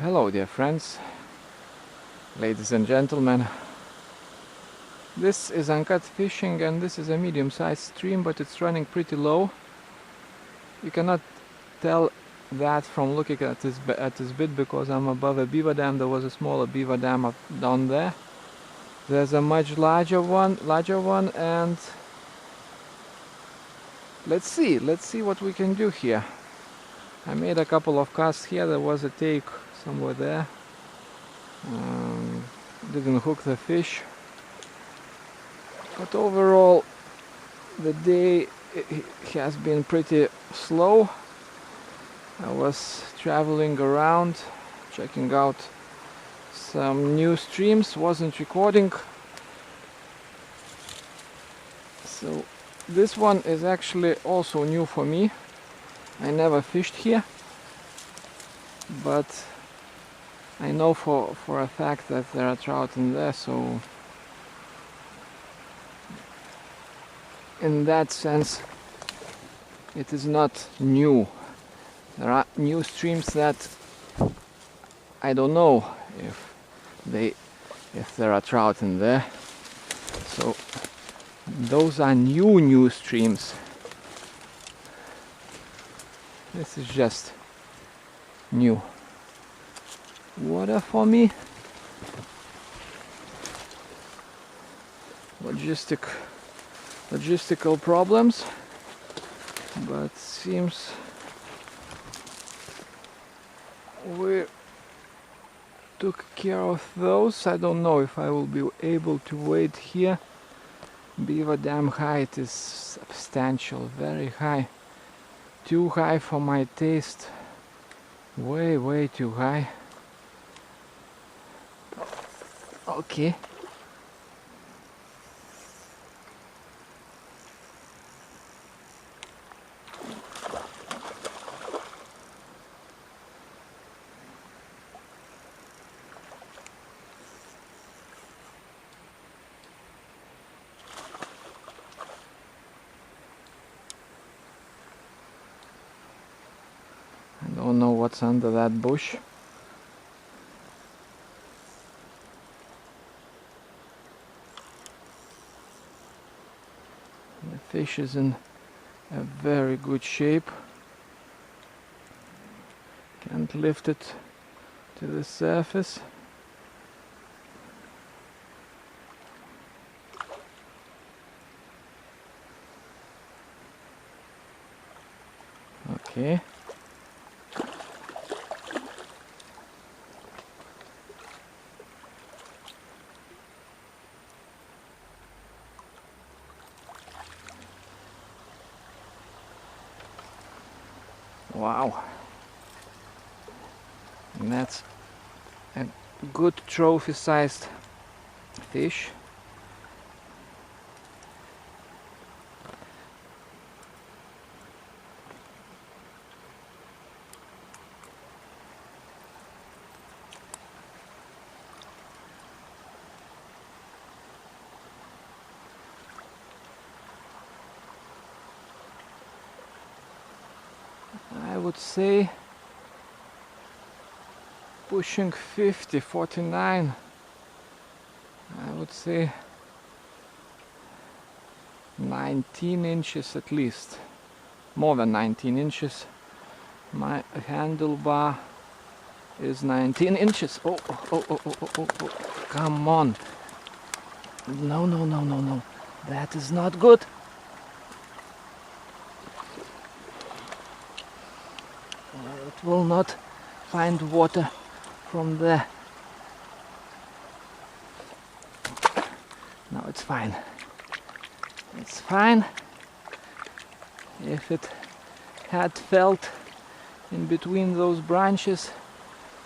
Hello dear friends, ladies and gentlemen. This is Uncut Fishing and this is a medium-sized stream, but it's running pretty low. You cannot tell that from looking at this bit because I'm above a beaver dam. There was a smaller beaver dam up down there. There's a much larger one, and let's see what we can do here. I made a couple of casts here. There was a take somewhere there. Didn't hook the fish, but overall the day has been pretty slow. I was traveling around checking out some new streams, wasn't recording, so this one is actually also new for me. I never fished here, but I know for a fact that there are trout in there, so in that sense it is not new. There are new streams that I don't know if there are trout in there, so those are new streams. This is just new water for me. Logistical problems, but seems we took care of those. I don't know if I will be able to wade here. Beaver dam height is substantial, very high. Too high for my taste. Way too high. Okay. I don't know what's under that bush. The fish is in a very good shape. Can't lift it to the surface. Okay. Wow, and that's a good trophy-sized fish. I would say pushing 50, 49. I would say 19 inches at least, more than 19 inches. My handlebar is 19 inches. Oh, come on. No. That is not good. It will not find water from there. No, it's fine. It's fine. If it had felt in between those branches,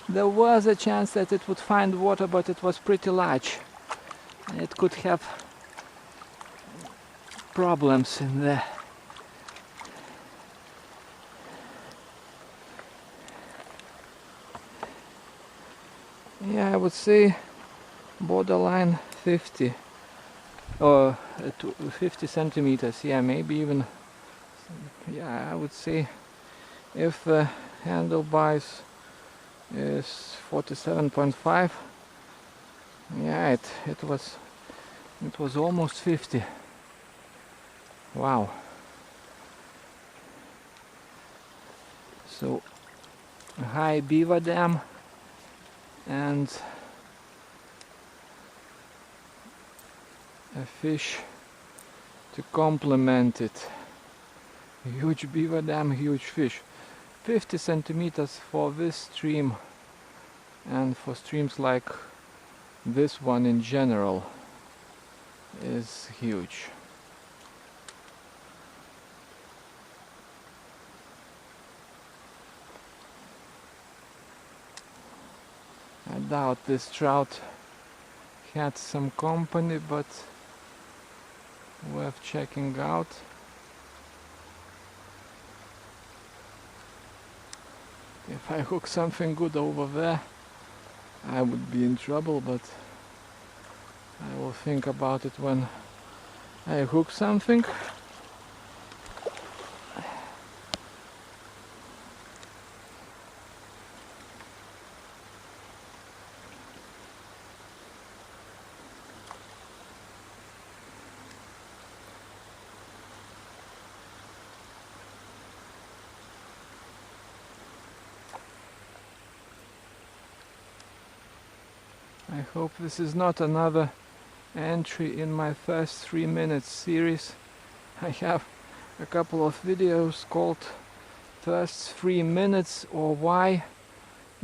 there was a chance that it would find water, but it was pretty large. It could have problems in there. Yeah, I would say borderline 50 or 50 centimeters. Yeah, maybe even. Yeah, I would say if the handlebar is is 47.5. Yeah, it was almost 50. Wow. So a high beaver dam and a fish to complement it. Huge beaver dam, huge fish. 50 centimeters for this stream, and for streams like this one in general is huge. I doubt this trout had some company, but worth checking out. If I hook something good over there, I would be in trouble, but I will think about it when I hook something. I hope this is not another entry in my first 3 minutes series. I have a couple of videos called First 3 minutes, or why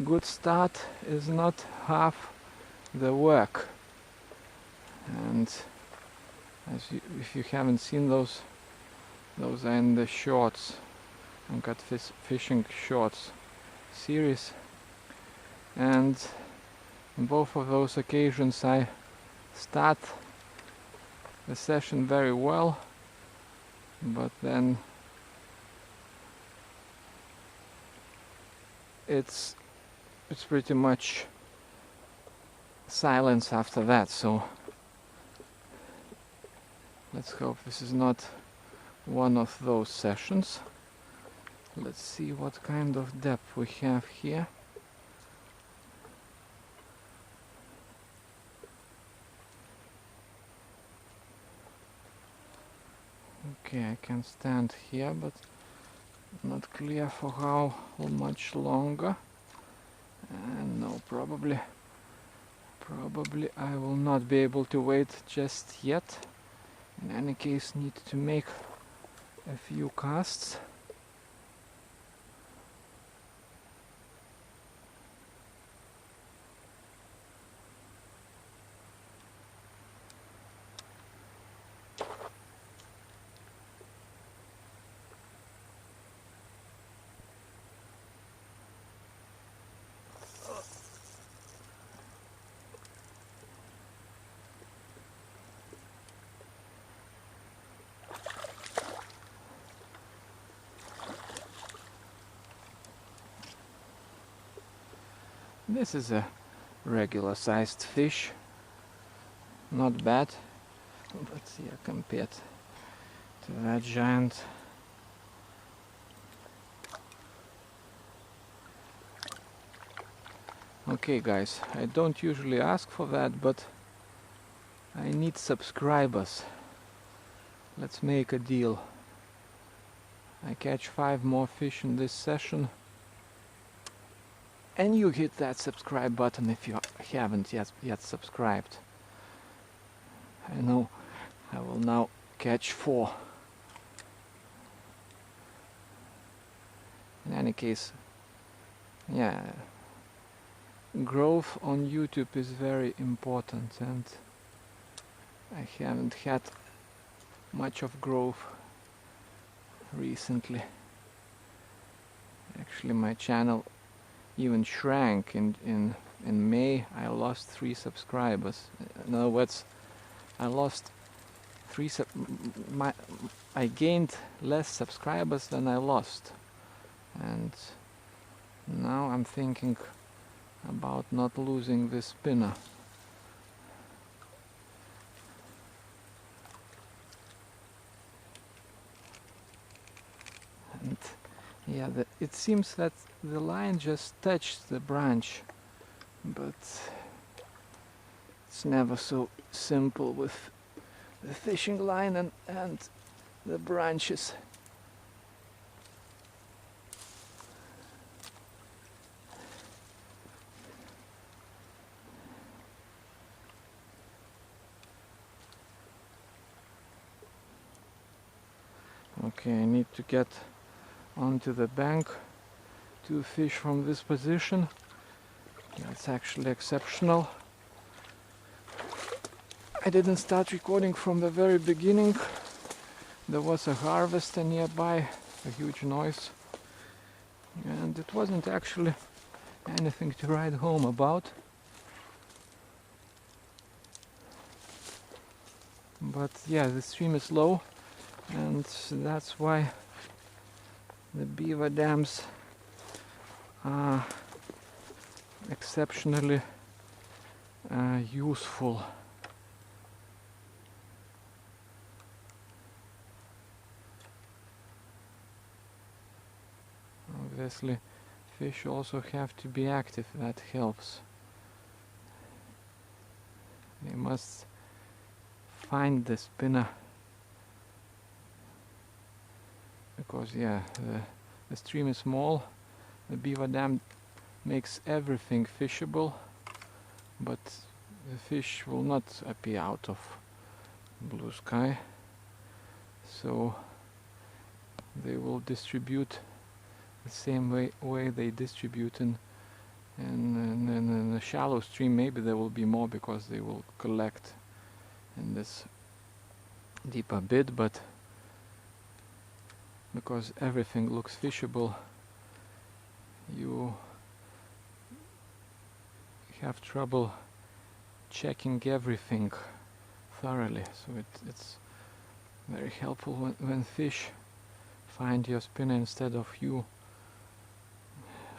good start is not half the work. And if you haven't seen those are in the shorts, Uncut Fishing Shorts series. And on both of those occasions I start the session very well, but then it's pretty much silence after that. So let's hope this is not one of those sessions. Let's see what kind of depth we have here. Okay, I can stand here, but not clear for how much longer. And no, probably I will not be able to wait just yet. In any case, need to make a few casts. This is a regular sized fish, not bad, but yeah, compared to that giant. Okay guys, I don't usually ask for that, but I need subscribers. Let's make a deal. I catch 5 more fish in this session, and you hit that subscribe button if you haven't yet subscribed. I know I will now catch 4. In any case, yeah, growth on YouTube is very important, and I haven't had much of growth recently. Actually, my channel even shrank. In May I lost 3 subscribers. In other words, I lost 3 I gained less subscribers than I lost, and now I'm thinking about not losing this spinner. And Yeah, it seems that the line just touched the branch, but it's never so simple with the fishing line and the branches. Okay, I need to get onto the bank to fish from this position. That's actually exceptional. I didn't start recording from the very beginning. There was a harvester nearby, a huge noise, and it wasn't actually anything to write home about. But yeah, the stream is low, and that's why the beaver dams are exceptionally useful. Obviously, fish also have to be active, that helps. They must find the spinner, because yeah, the stream is small. The beaver dam makes everything fishable, but the fish will not appear out of blue sky, so they will distribute the same way they distribute in a shallow stream. Maybe there will be more because they will collect in this deeper bit, but because everything looks fishable, you have trouble checking everything thoroughly. So it's very helpful when fish find your spinner instead of you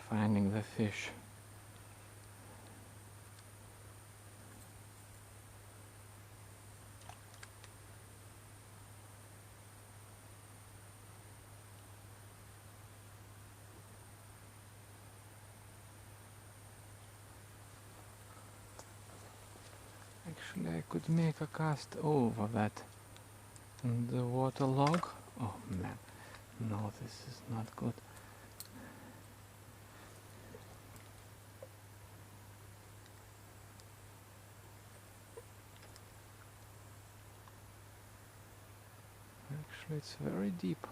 finding the fish. Actually, I could make a cast over that and the water log. Oh man, no, this is not good. Actually, it's very deep.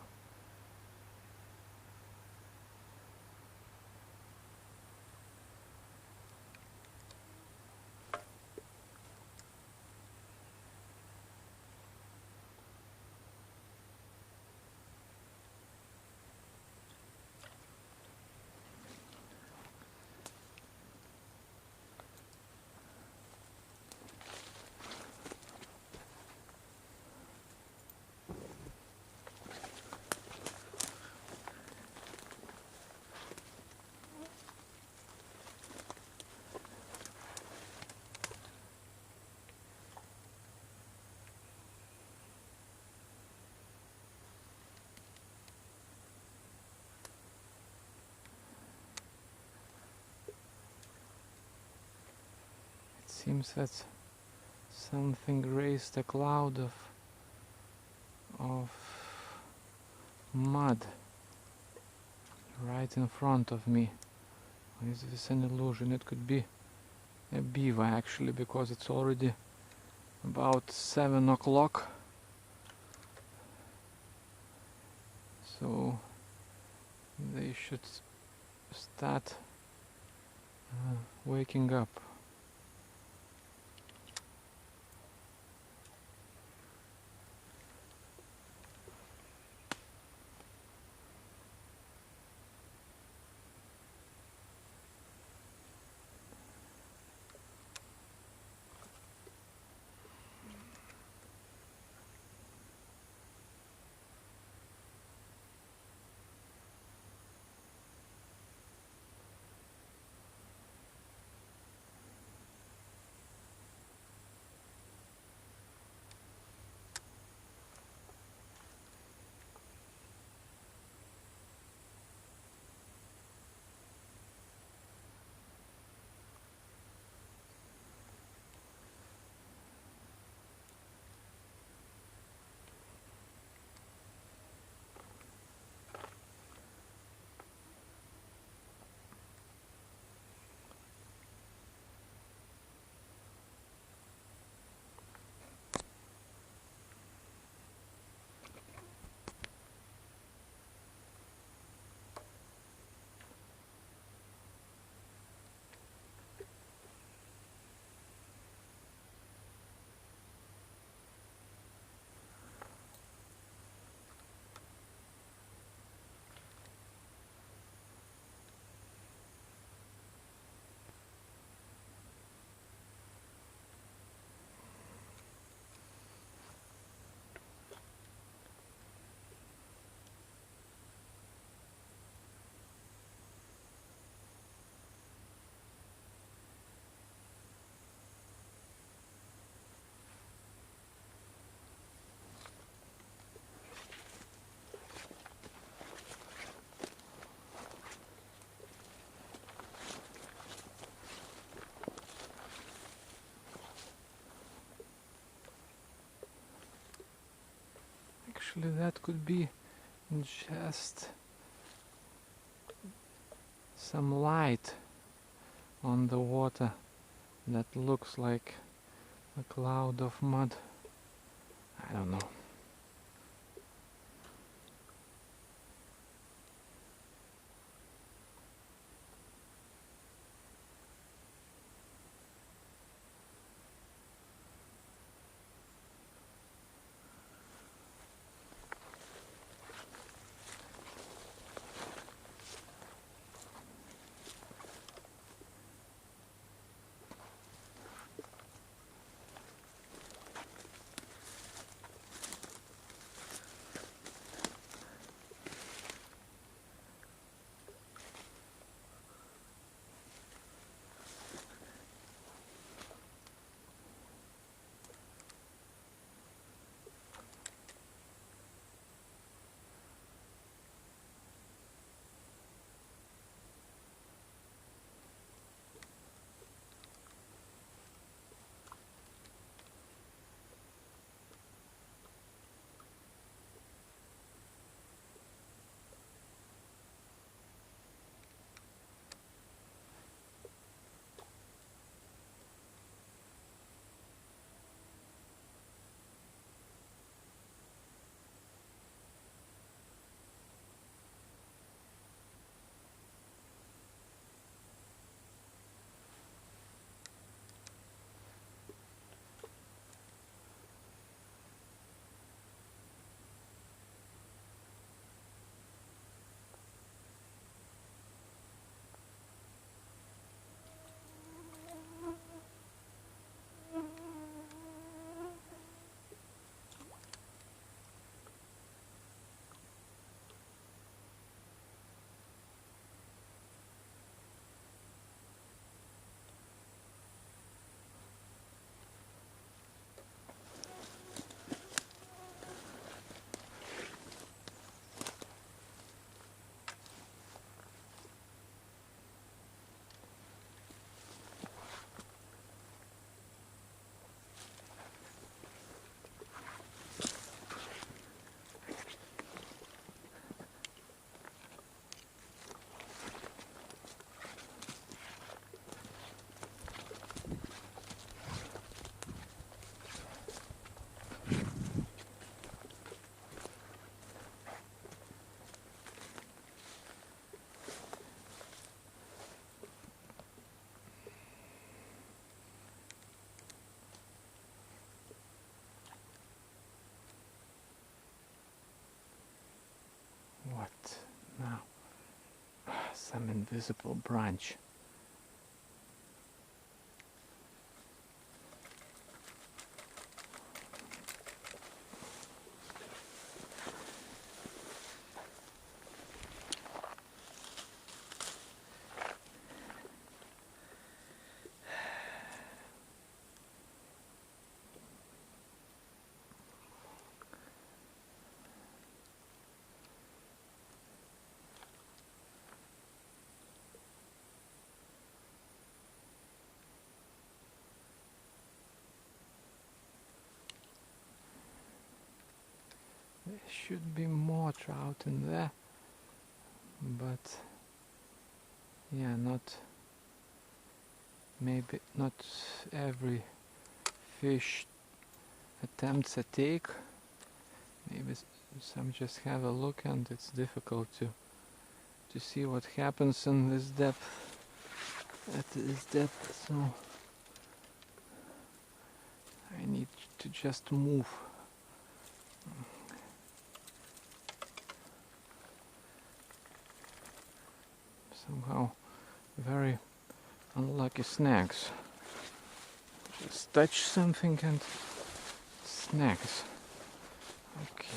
Seems that something raised a cloud of mud right in front of me. Is this an illusion? It could be a beaver actually, because it's already about 7 o'clock. So they should start waking up. Actually, that could be just some light on the water that looks like a cloud of mud. I don't know. What now? Some invisible branch. There should be more trout in there, but yeah, maybe not every fish attempts a take. Maybe some just have a look, and it's difficult to see what happens in this depth, at this depth, so I need to just move. Somehow very unlucky snags. Just touch something and snags. Okay.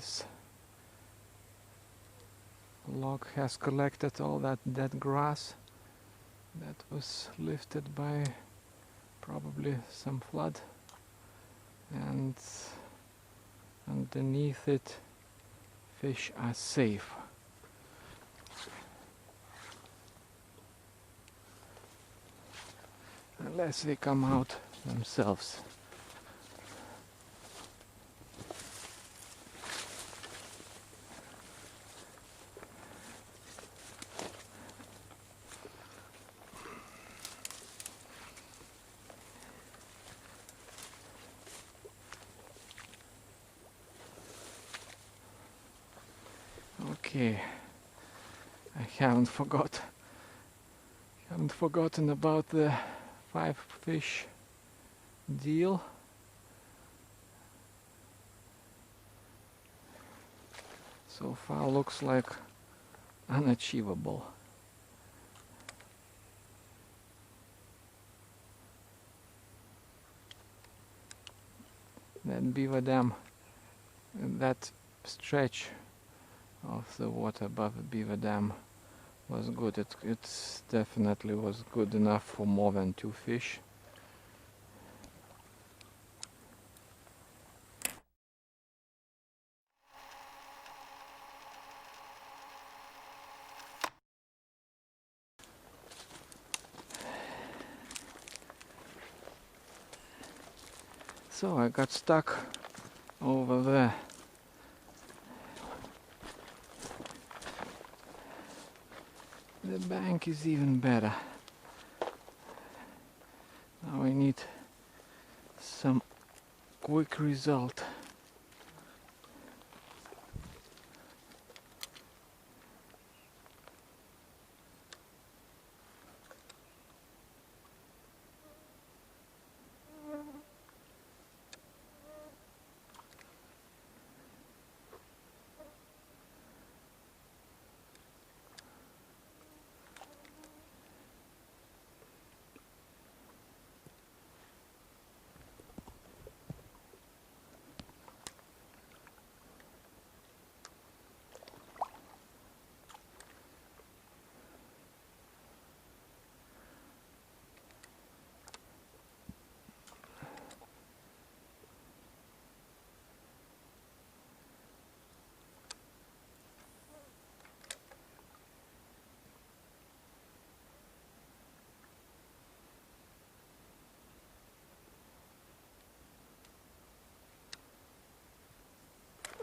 this log has collected all that dead grass that was lifted by probably some flood, and underneath it fish are safe. Unless they come out themselves. Okay, I haven't forgotten about the 5 fish deal. So far looks like unachievable. That beaver dam, that stretch of the water above the beaver dam was good. It definitely was good enough for more than 2 fish. So I got stuck over there. The bank is even better. Now I need some quick result.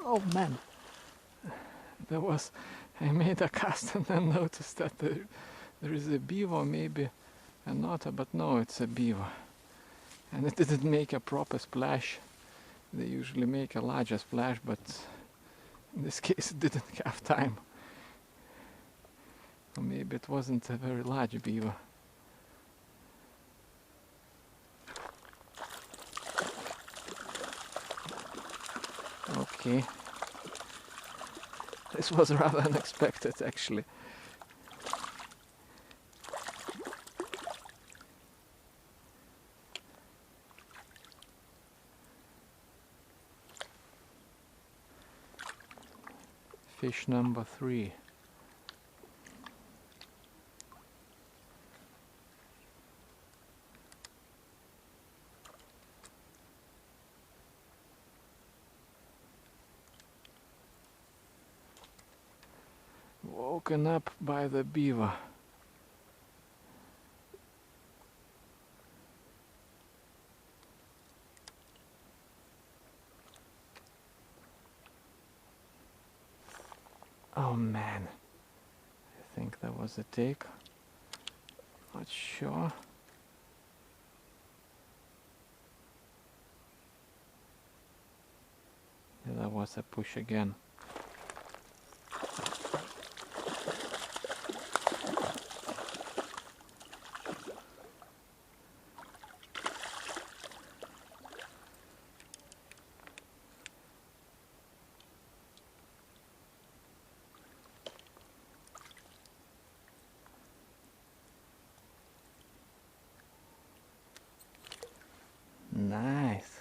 Oh man, I made a cast and then noticed that there is a beaver, maybe an otter, but no, it's a beaver. And it didn't make a proper splash. They usually make a larger splash, but in this case it didn't have time. Or maybe it wasn't a very large beaver. Okay. This was rather unexpected, actually. Fish number 3. Woken up by the beaver. Oh man, I think that was a take. Not sure. Yeah, that was a push again. Nice.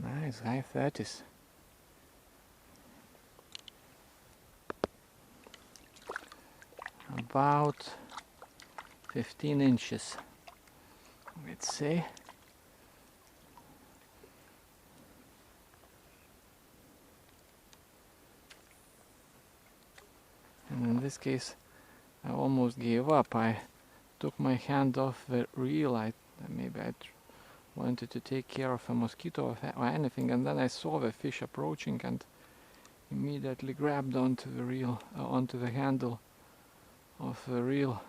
Nice, high 30s. about 15 inches, let's say. And in this case I almost gave up. I took my hand off the reel. Maybe I wanted to take care of a mosquito or anything, and then I saw the fish approaching and immediately grabbed onto the reel, onto the handle of the reel,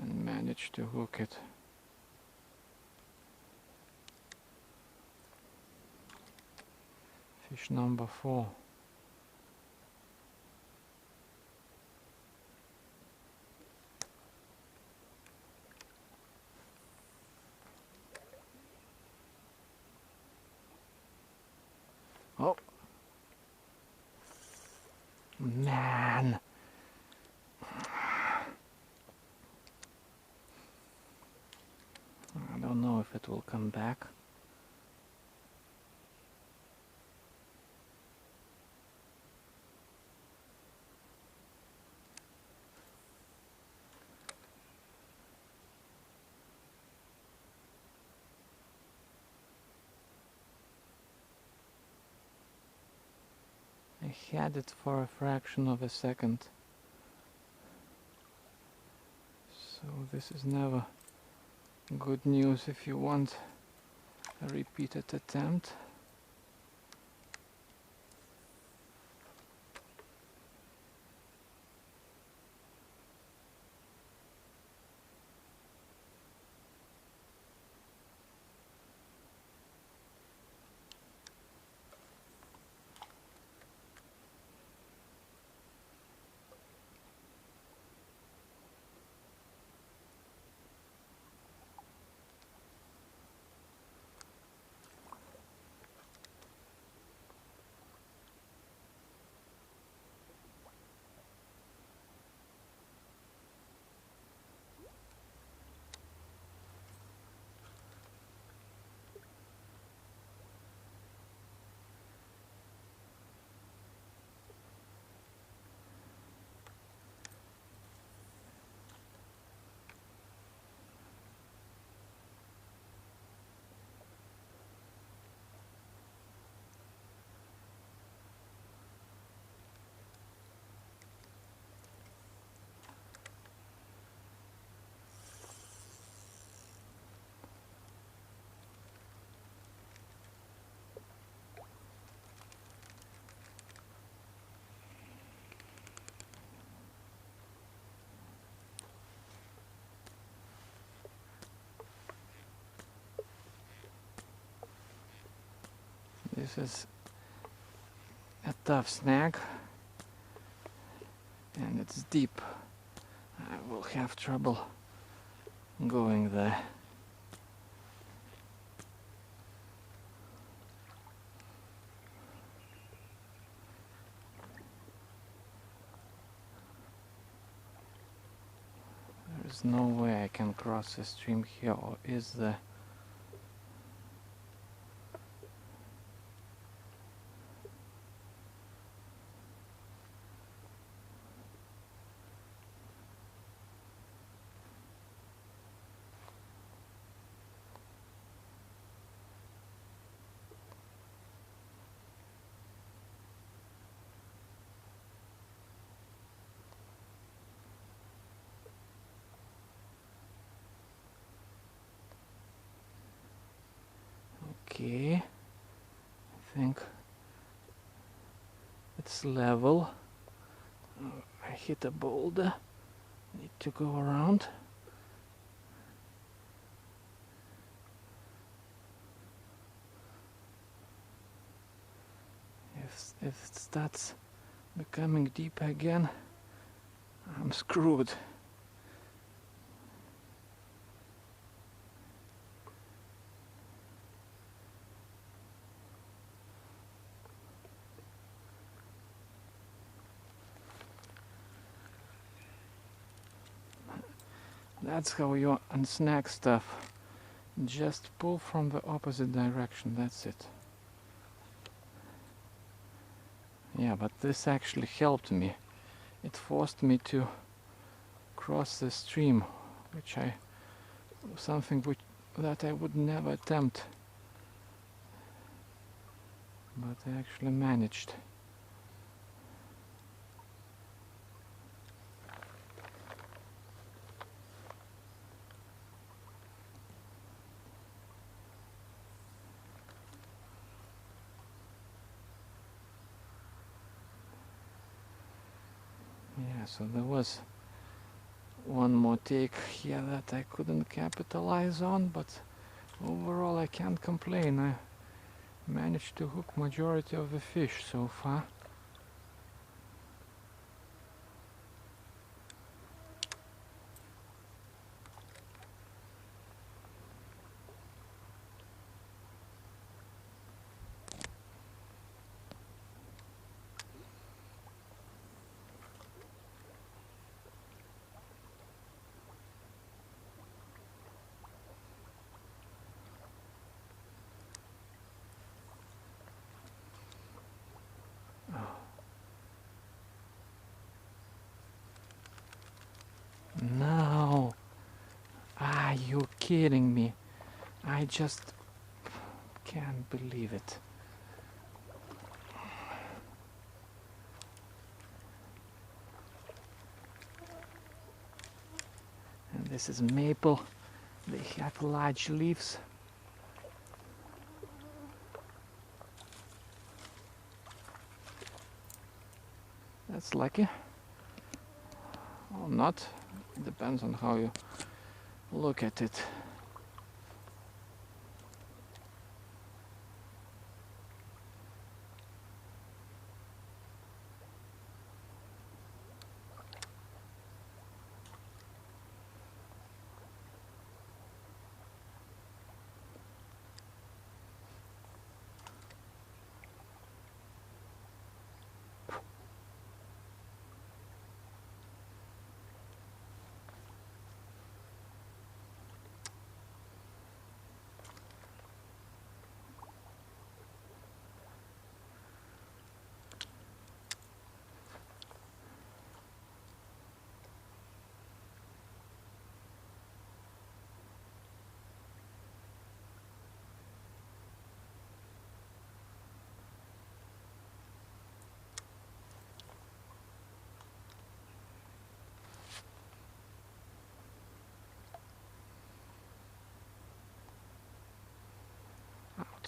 and managed to hook it. Fish number 4. Oh, man. I don't know if it will come back. I had it for a fraction of a second. So this is never good news if you want a repeated attempt. This is a tough snag, and it's deep. I will have trouble going there. There's no way I can cross the stream here, or is there? Okay, I think it's level. I hit a boulder, need to go around. If it starts becoming deep again, I'm screwed. That's how you unsnag stuff. Just pull from the opposite direction, that's it. Yeah, but this actually helped me. it forced me to cross the stream, something that I would never attempt, but I actually managed. Yeah, so there was one more take here that I couldn't capitalize on, but overall I can't complain. I managed to hook majority of the fish so far. No! Are you kidding me? I just can't believe it. And this is maple. They have large leaves. That's lucky. Or not. It depends on how you look at it.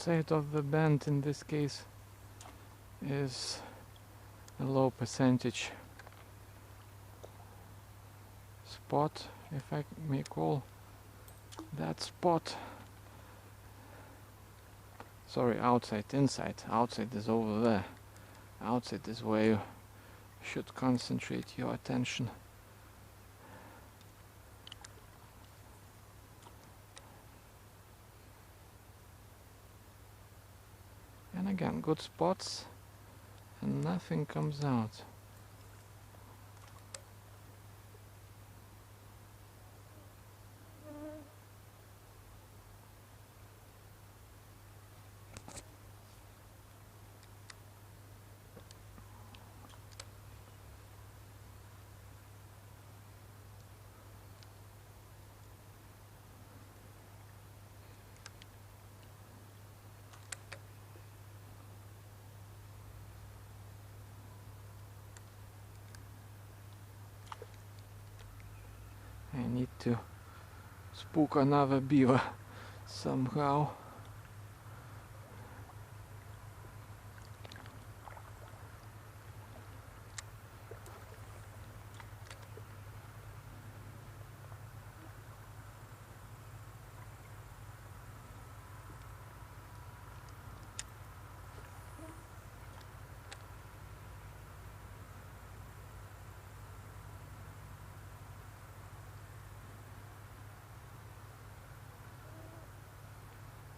Outside of the bend in this case is a low percentage spot, if I may call that spot. Sorry, outside, inside. Outside is over there. Outside is where you should concentrate your attention. And again, good spots, and nothing comes out. I need to spook another beaver somehow.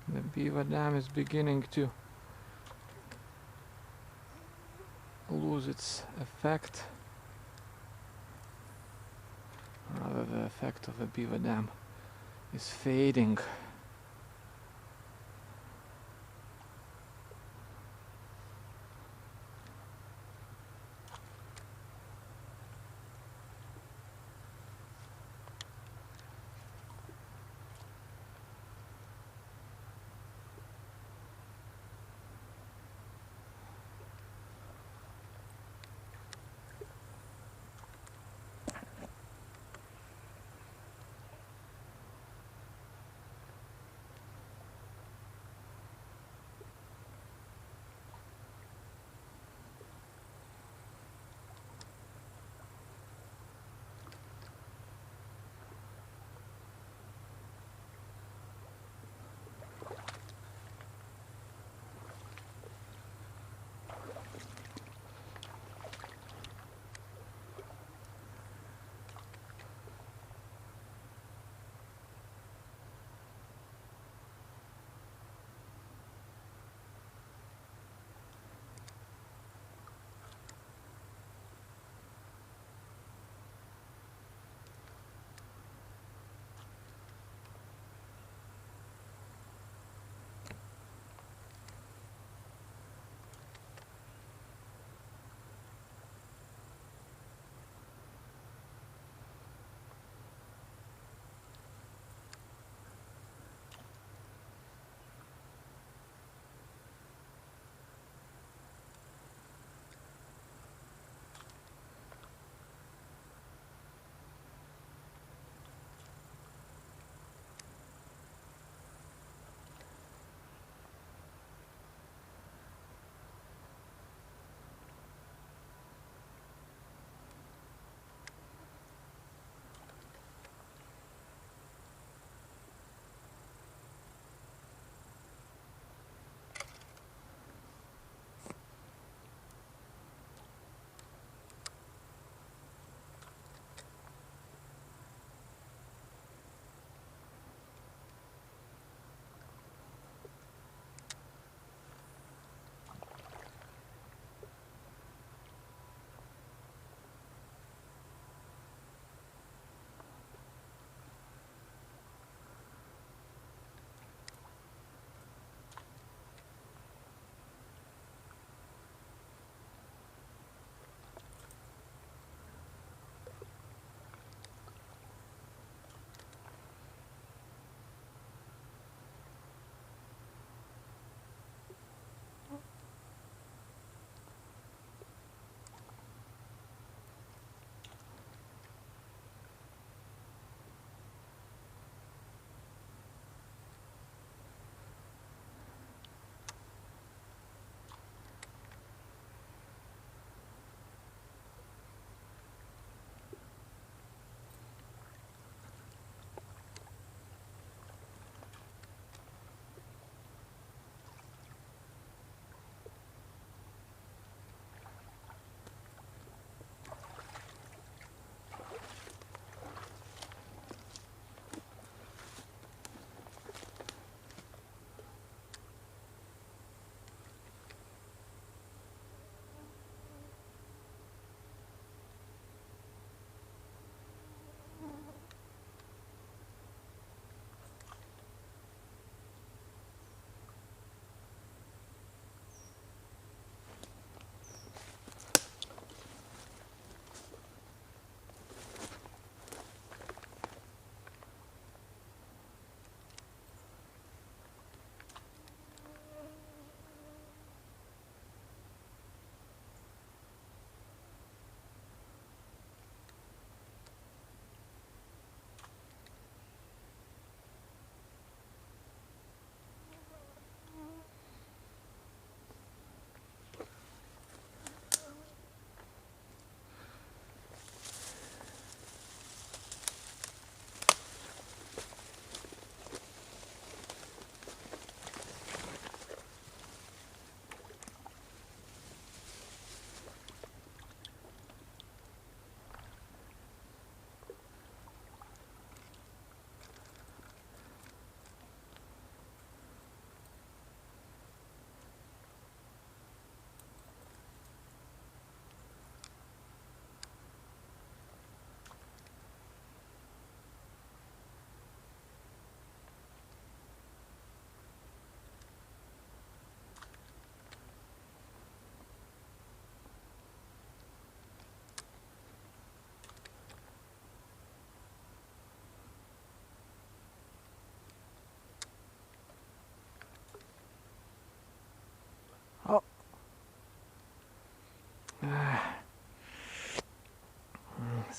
The beaver dam is beginning to lose its effect. Rather, the effect of the beaver dam is fading.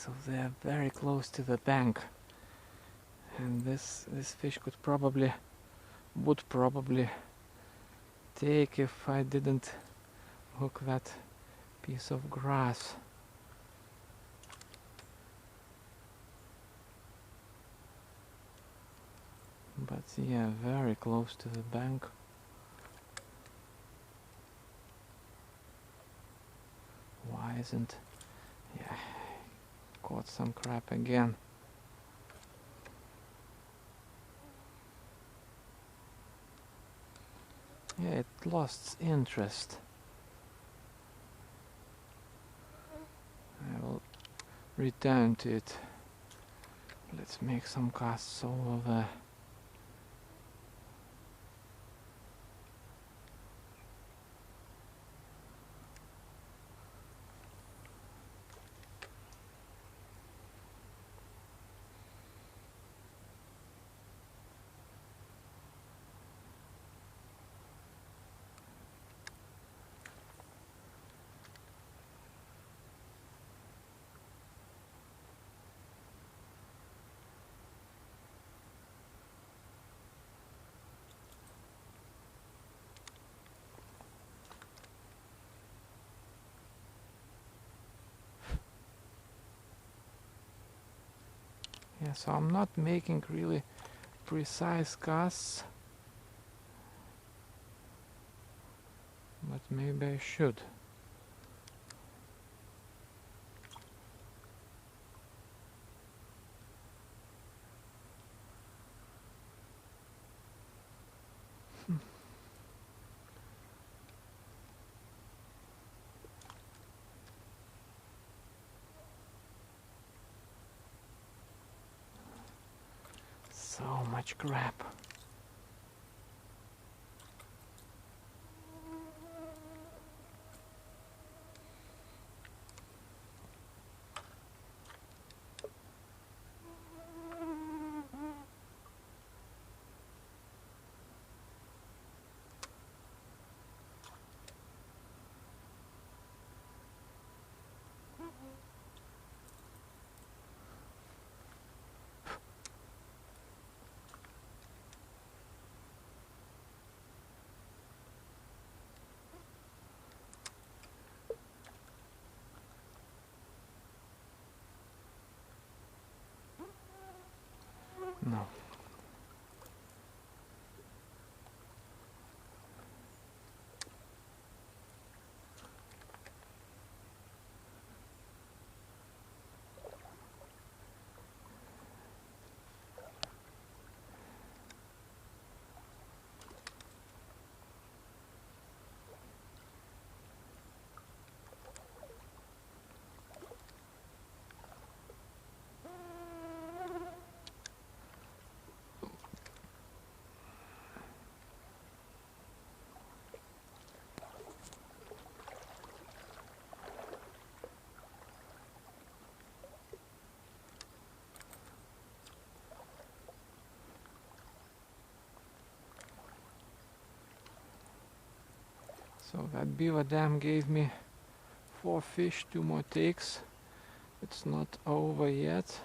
So they are very close to the bank, and this fish would probably take if I didn't hook that piece of grass. But yeah, very close to the bank. Why isn't... Yeah, caught some crap again. Yeah, it lost interest. I will return to it. Let's make some casts over there. Yeah, so I'm not making really precise casts, but maybe I should. So much crap. No. So that beaver dam gave me 4 fish, 2 more takes. It's not over yet.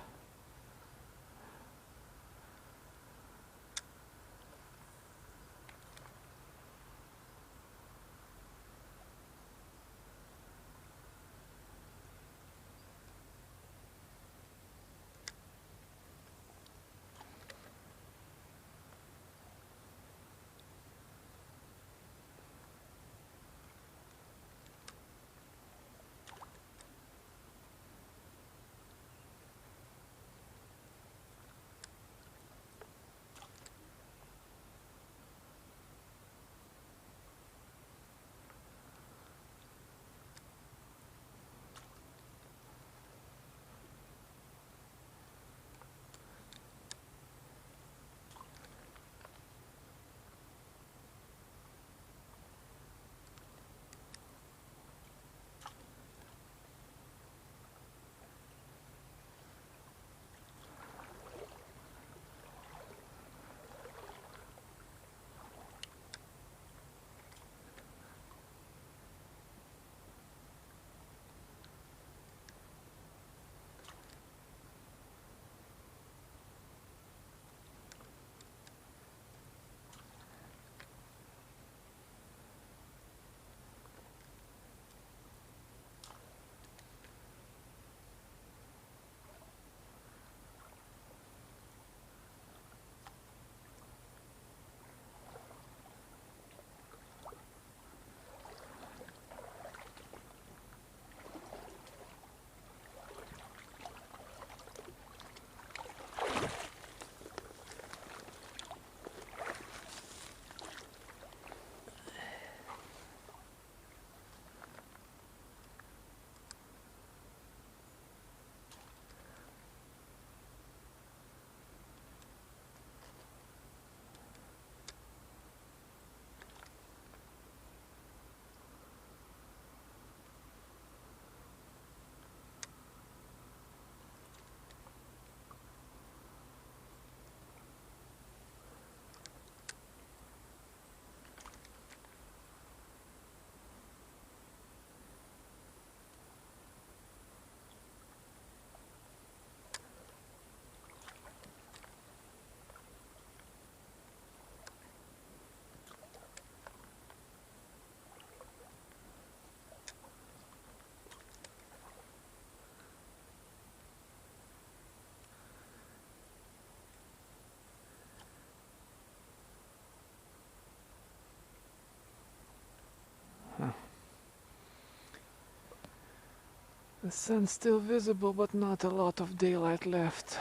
The sun's still visible, but not a lot of daylight left.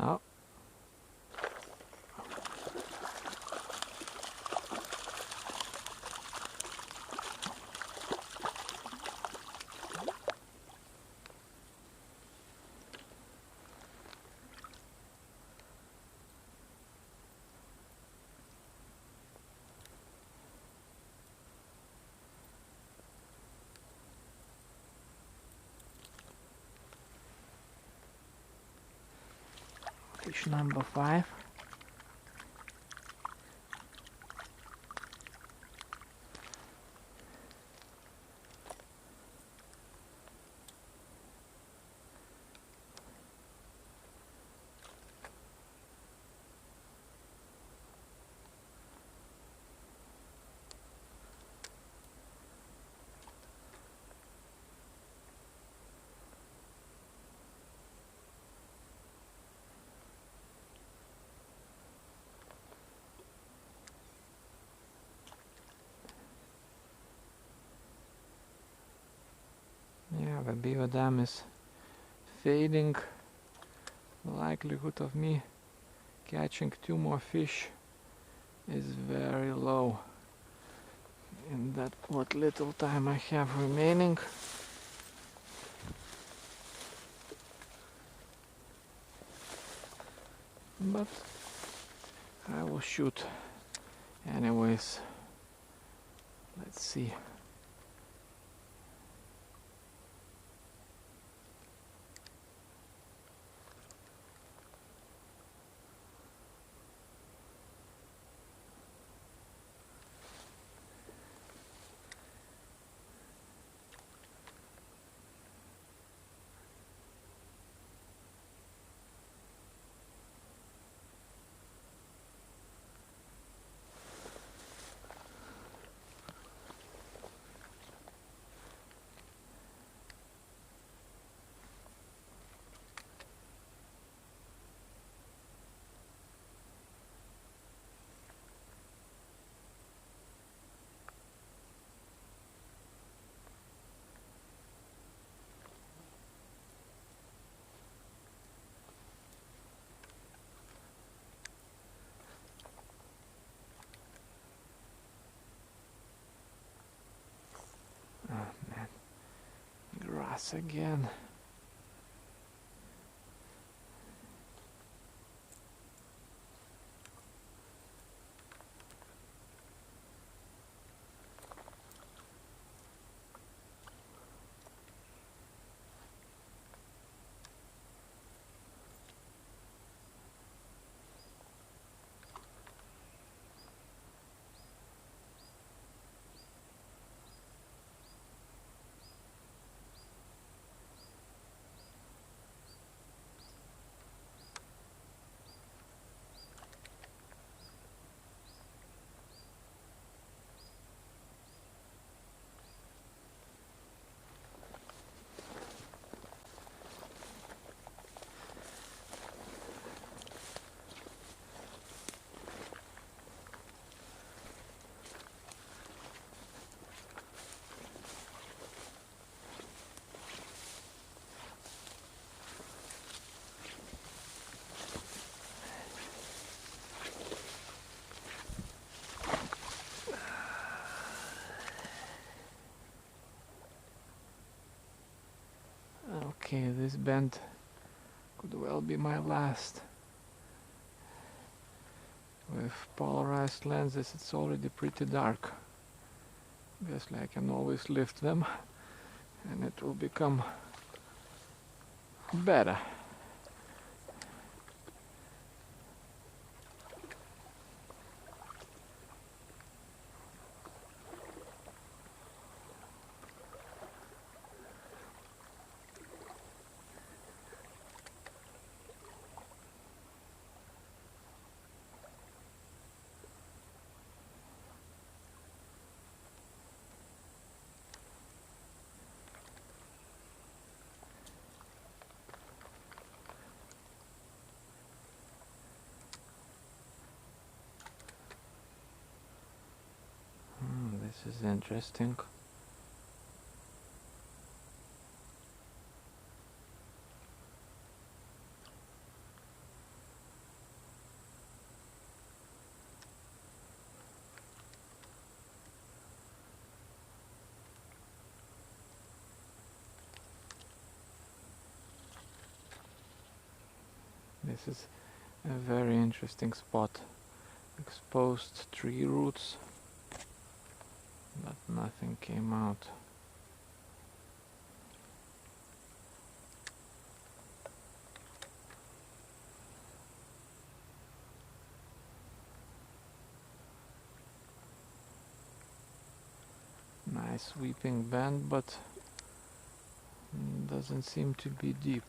Oh. Fish number 5. Yeah, the beaver dam is fading. The likelihood of me catching 2 more fish is very low in that what little time I have remaining. But I will shoot anyways. Let's see. Grass again. Okay, this bend could well be my last. With polarized lenses it's already pretty dark. Obviously I can always lift them and it will become better. This is interesting. This is a very interesting spot. Exposed tree roots, but nothing came out. Nice sweeping bend, but doesn't seem to be deep.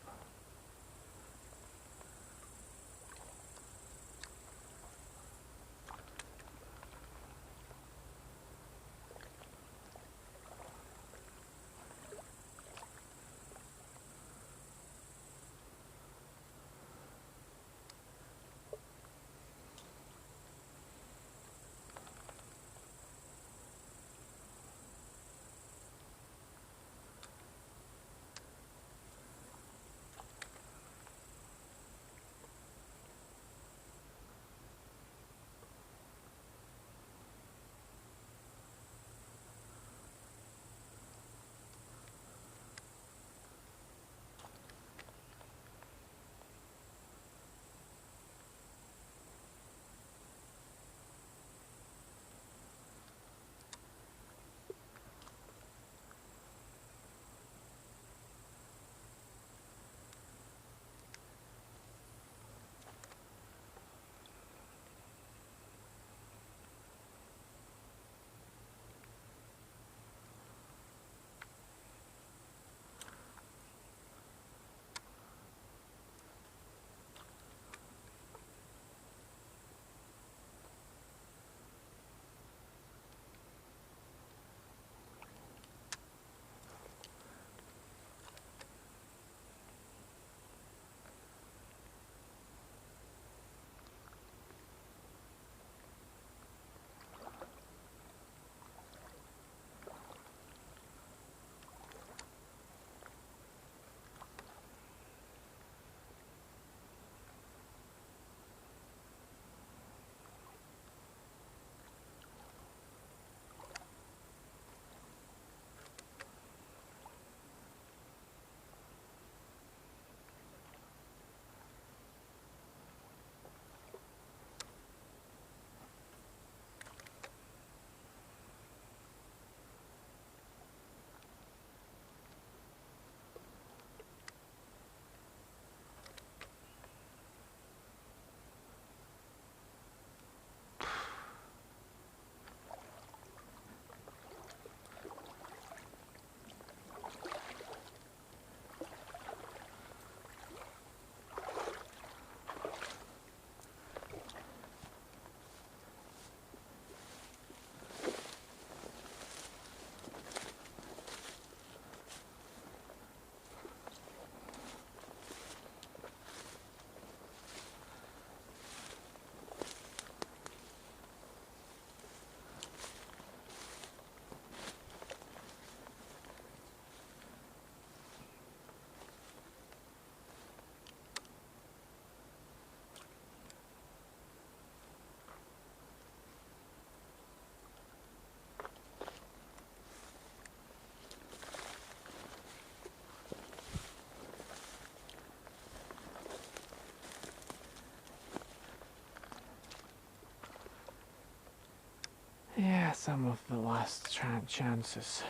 Yeah, some of the last chances.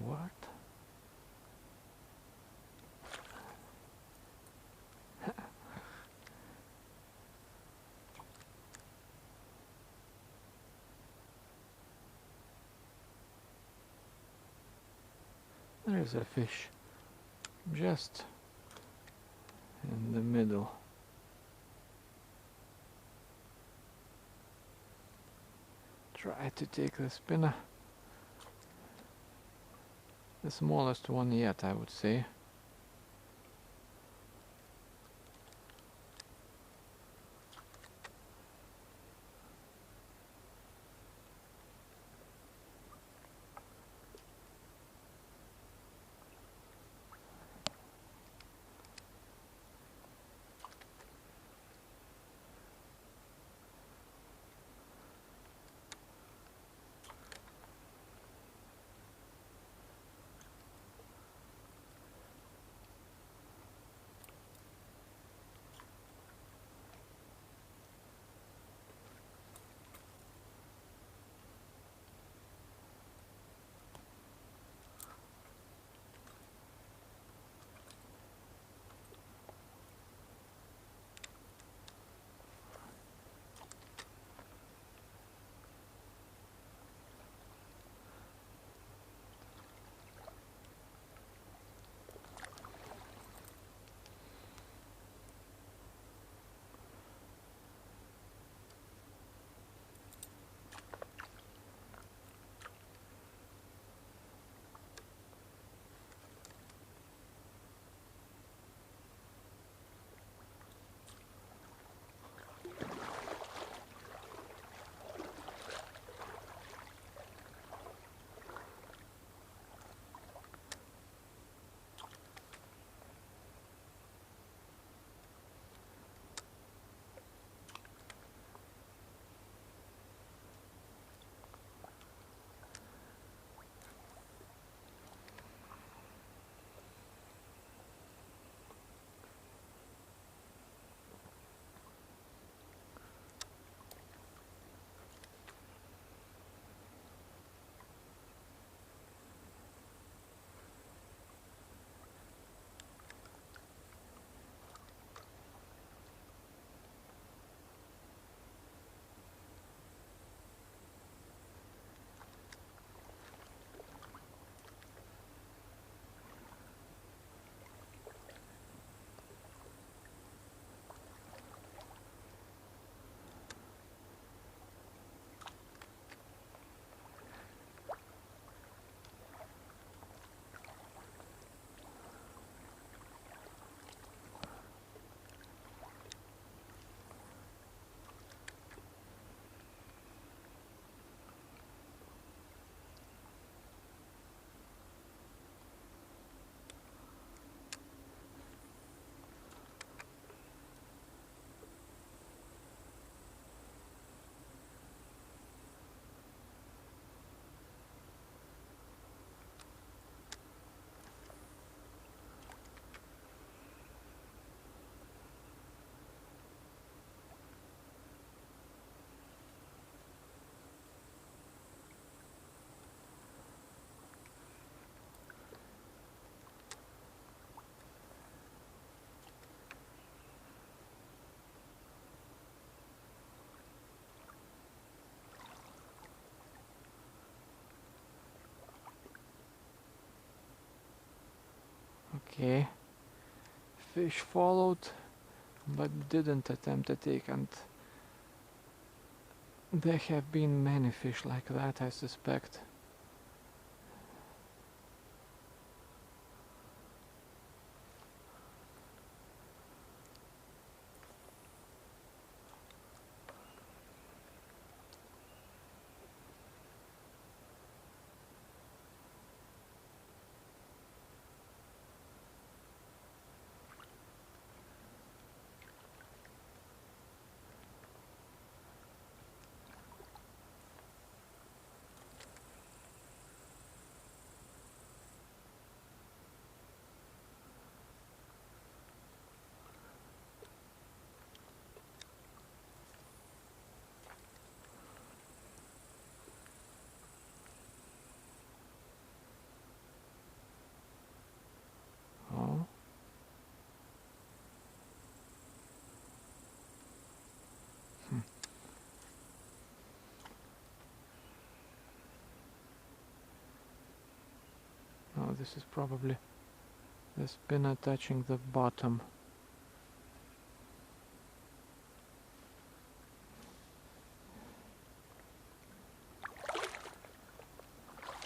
What? There's a fish just in the middle. Try to take the spinner. The smallest one yet, I would say. Okay, fish followed but didn't attempt to take, and there have been many fish like that, I suspect. Oh. Oh, this is probably the spinner touching the bottom.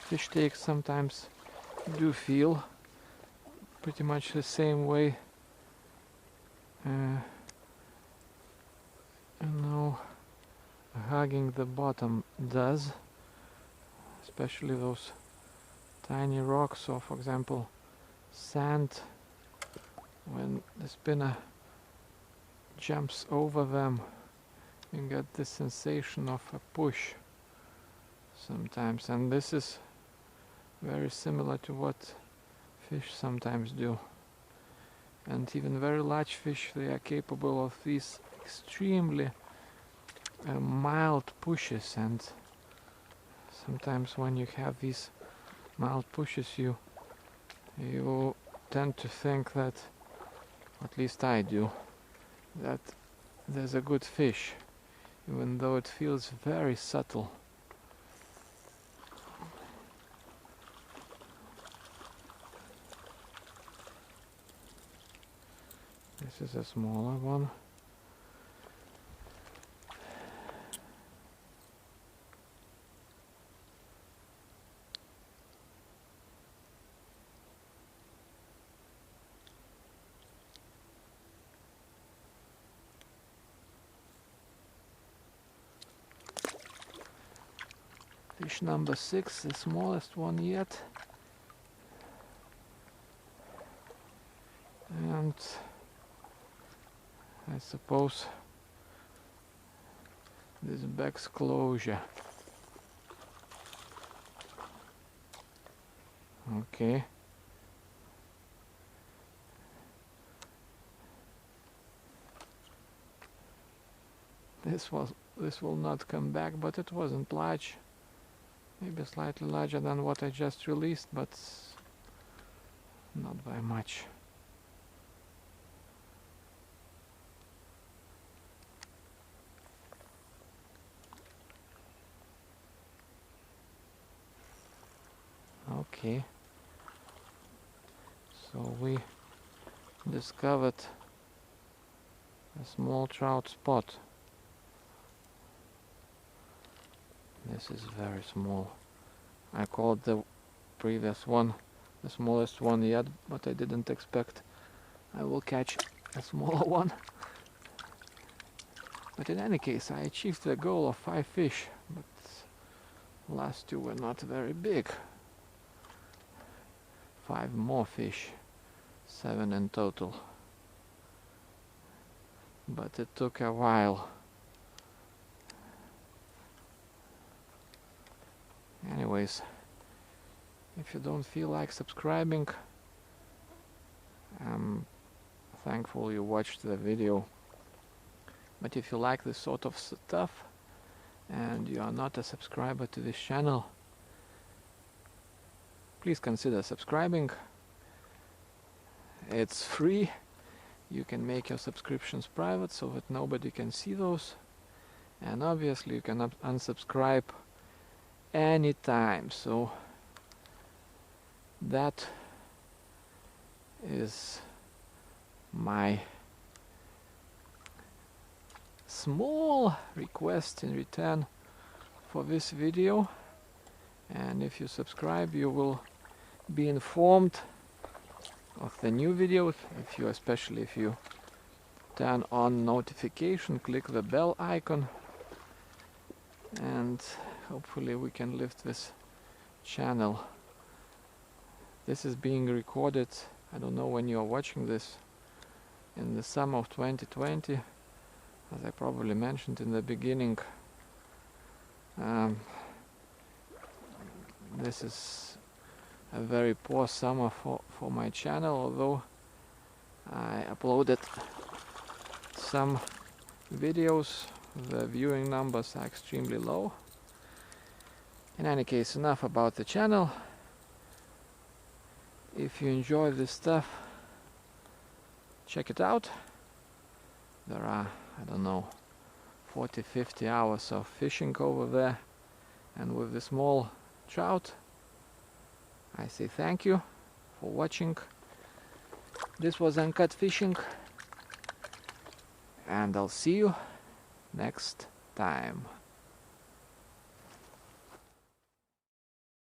Fish takes sometimes do feel pretty much the same way. Hugging the bottom does, especially those tiny rocks, or for example sand. When the spinner jumps over them, you get the sensation of a push sometimes, and this is very similar to what fish sometimes do. And even very large fish, they are capable of these extremely mild pushes, and sometimes when you have these mild pushes, you tend to think that, at least I do, that there's a good fish, even though it feels very subtle. This is a smaller one. Fish number 6, the smallest one yet. And I suppose this back's closure. Okay. This will not come back, but it wasn't large. Maybe slightly larger than what I just released, but not by much. Okay, so we discovered a small trout spot. This is very small. I called the previous one the smallest one yet, but I didn't expect I will catch a smaller one. But in any case, I achieved the goal of 5 fish, but last 2 were not very big. 5 more fish, 7 in total. But it took a while. Anyways, if you don't feel like subscribing, I'm thankful you watched the video. But if you like this sort of stuff and you are not a subscriber to this channel, please consider subscribing. It's free. You can make your subscriptions private so that nobody can see those, and obviously you can unsubscribe anytime, so that is my small request in return for this video, and if you subscribe you will be informed of the new videos. Especially if you turn on notification, click the bell icon, and hopefully we can lift this channel. This is being recorded, I don't know when you are watching this, in the summer of 2020, as I probably mentioned in the beginning. This is a very poor summer for my channel, although I uploaded some videos. The viewing numbers are extremely low. In any case, enough about the channel. If you enjoy this stuff, check it out. There are, I don't know, 40-50 hours of fishing over there, and with the small trout I say thank you for watching. This was Uncut Fishing, and I'll see you next time.